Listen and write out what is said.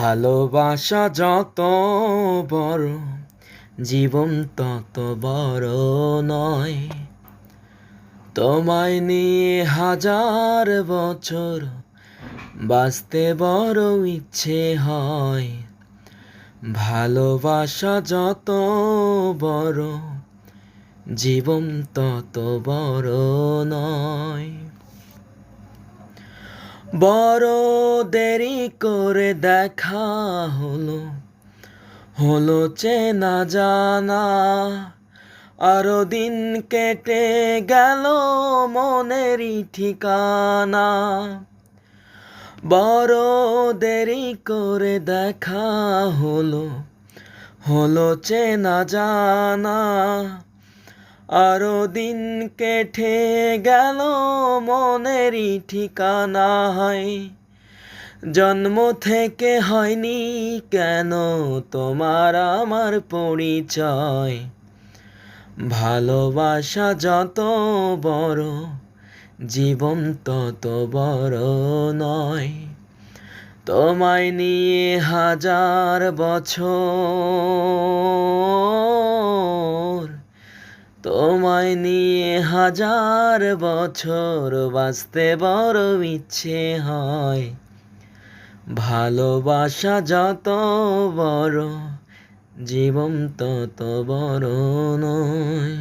ভালোবাসা যত বড়, জীবন তত বড় নয়। তোমায় নিয়ে হাজার বছর বাঁচতে বড় ইচ্ছে হয়। ভালোবাসা যত বড়, জীবন তত বড় নয়। বড় দেরি করে দেখা হলো চেনা জানা, আরো দিন কেটে গেল মনেরই ঠিকানা। বড় দেরি করে দেখা হলো চেনা জানা, আরো দিন কেটে গেল মনেরই ঠিকানায়। জন্ম থেকে হয়নি কেন তোমার আমার পরিচয়। ভালোবাসা যত বড়, জীবন তত বড় নয়। তোমায় নিয়ে হাজার বছর, তোমায় নিয়ে হাজার বছর বাঁচতে বড় ইচ্ছে হয়। ভালোবাসা যত বড়, জীবন তত বড় নয়।